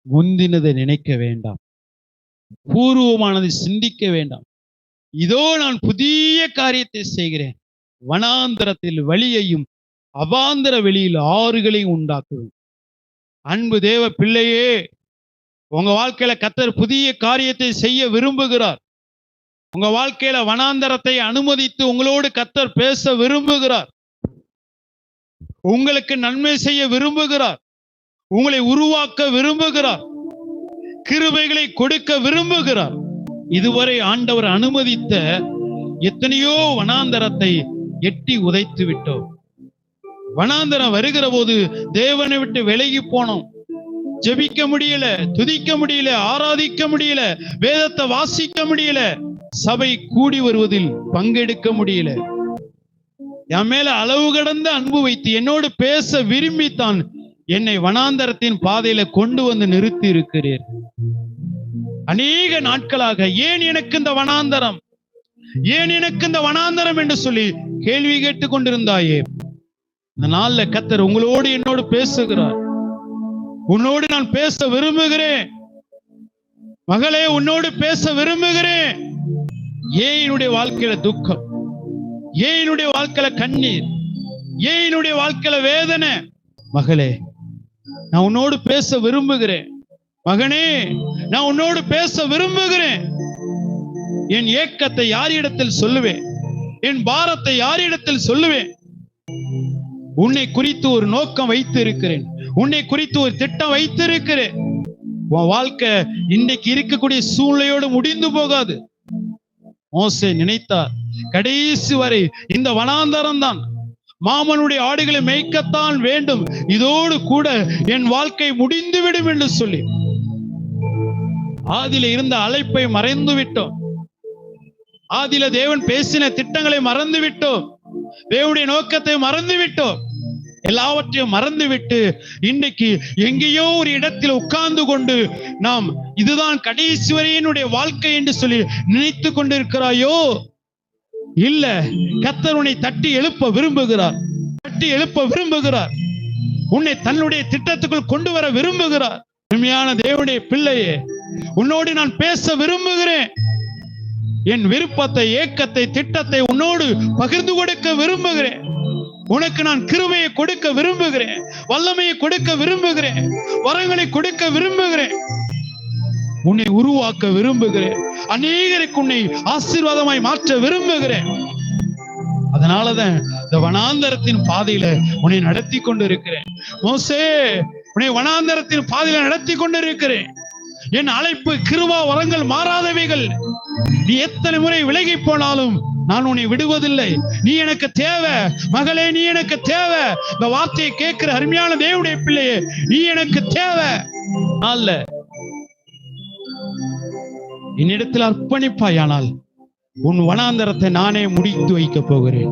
முந்தினதை நினைக்க வேண்டாம், பூர்வமானதை சிந்திக்க வேண்டாம். இதோ நான் புதிய காரியத்தை செய்கிறேன், வனாந்தரத்தில் வழியையும் அவாந்தர வெளியில் ஆறுகளையும் உண்டாக்குவேன். அன்பு தேவ பிள்ளையே, உங்க வாழ்க்கையில கர்த்தர் புதிய காரியத்தை செய்ய விரும்புகிறார். உங்க வாழ்க்கையில வனாந்தரத்தை அனுமதித்து உங்களோடு கர்த்தர் பேச விரும்புகிறார். உங்களுக்கு நன்மை செய்ய விரும்புகிறார். உங்களை உருவாக்க விரும்புகிறார். கிருபைகளை கொடுக்க விரும்புகிறார். இதுவரை ஆண்டவர் அனுமதித்த எத்தனையோ வனாந்தரத்தை எட்டி உதைத்து விட்டோம். வனாந்தரம் வருகிற போது தேவனை விட்டு விலகி போனோம். ஜெபிக்க முடியல, துதிக்க முடியல, ஆராதிக்க முடியல, வேதத்தை வாசிக்க முடியல, சபை கூடி வருவதில் பங்கெடுக்க முடியல. என் மேல அளவு கடந்த அன்பு வைத்து என்னோடு பேச விரும்பித்தான் என்னை வனாந்தரத்தின் பாதையில கொண்டு வந்து நிறுத்தி இருக்கிறீர். அநேக நாட்களாக ஏன் எனக்கு இந்த வனாந்தரம், ஏன் எனக்கு இந்த வனாந்தரம் என்று சொல்லி கேள்வி கேட்டுக் கொண்டிருந்தாயே, இந்த நாள்ல கர்த்தர் உங்களோடு என்னோடு பேசுகிறார். உன்னோடு நான் பேச விரும்புகிறேன் மகளே, உன்னோடு பேச விரும்புகிறேன். ஏன் என்னுடைய வாழ்க்கையில துக்கம், ஏன் என்னுடைய வாழ்க்கையில கண்ணீர், ஏன் என்னுடைய வாழ்க்கையில வேதனை? மகளே, நான் உன்னோடு பேச விரும்புகிறேன். மகனே, நான் உன்னோடு பேச விரும்புகிறேன். என் ஏக்கத்தை யாரிடத்தில் சொல்லுவேன்? என் பாரத்தை யாரிடத்தில் சொல்லுவேன்? உன்னை குறித்து ஒரு நோக்கம் வைத்து இருக்கிறேன். உன்னை குறித்து ஒரு திட்டம் வைத்திருக்கிறேன். உன் வாழ்க்கை இன்னைக்கு இருக்கக்கூடிய சூழ்நிலையோடு முடிந்து போகாது. மோசே நினைத்தார், கடைசி வரை இந்த வனாந்தரம் தான், மாமனுடைய ஆடுகளை மேய்க்கத்தான் வேண்டும், இதோடு கூட என் வாழ்க்கை முடிந்துவிடும் என்று சொல்லி ஆதியில இருந்த அழைப்பை மறைந்து விட்டோம். ஆதியில தேவன் பேசின திட்டங்களை மறந்து விட்டோம். தேவனுடைய நோக்கத்தை மறந்து விட்டோம். எல்லாவற்றையும் மறந்துவிட்டு இன்றைக்கு எங்கேயோ ஒரு இடத்தில் உட்கார்ந்து கொண்டு நாம் இதுதான் கடைசி வரை என்னுடைய வாழ்க்கை என்று சொல்லி நினைத்து கொண்டிருக்கிறாயோ? இல்ல, கர்த்தர் உன்னை தட்டி எழுப்ப விரும்புகிறார். தட்டி எழுப்ப விரும்புகிறார். உன்னை தன்னுடைய திட்டத்துக்குள் கொண்டு வர விரும்புகிறார். உண்மையான தேவனுடைய பிள்ளையே, உன்னோடு நான் பேச விரும்புகிறேன். என் விருப்பத்தை, ஏக்கத்தை, திட்டத்தை உன்னோடு பகிர்ந்து கொடுக்க விரும்புகிறேன். உனக்கு நான் கிருபையை கொடுக்க விரும்புகிறேன், வல்லமையை கொடுக்க விரும்புகிறேன், வரங்களை கொடுக்க விரும்புகிறேன், உன்னை உருவாக்க விரும்புகிறேன், அநேகருக்கு உன்னை ஆசீர்வாதமாய் மாற்ற விரும்புகிறேன். அதனாலதான் இந்த வனாந்தரத்தின் பாதையில உன்னை நடத்தி கொண்டு இருக்கிறேன். மோசே, உன்னை வனாந்தரத்தின் பாதையில நடத்தி கொண்டு இருக்கிறேன். என் அழைப்பு, கிருபா, வரங்கள் மாறாதவைகள். நீ எத்தனை முறை விலகி போனாலும் நான் உன்னை விடுவதில்லை. நீ எனக்கு தேவை மகளே, நீ எனக்கு தேவை. இந்த வார்த்தையை கேட்கிற அருமையான தேவனுடைய பிள்ளையே, நீ எனக்கு தேவை. அல்ல, என்னிடத்தில் அர்ப்பணிப்பாயானால் உன் வனாந்தரத்தை நானே முடித்து வைக்க போகிறேன்.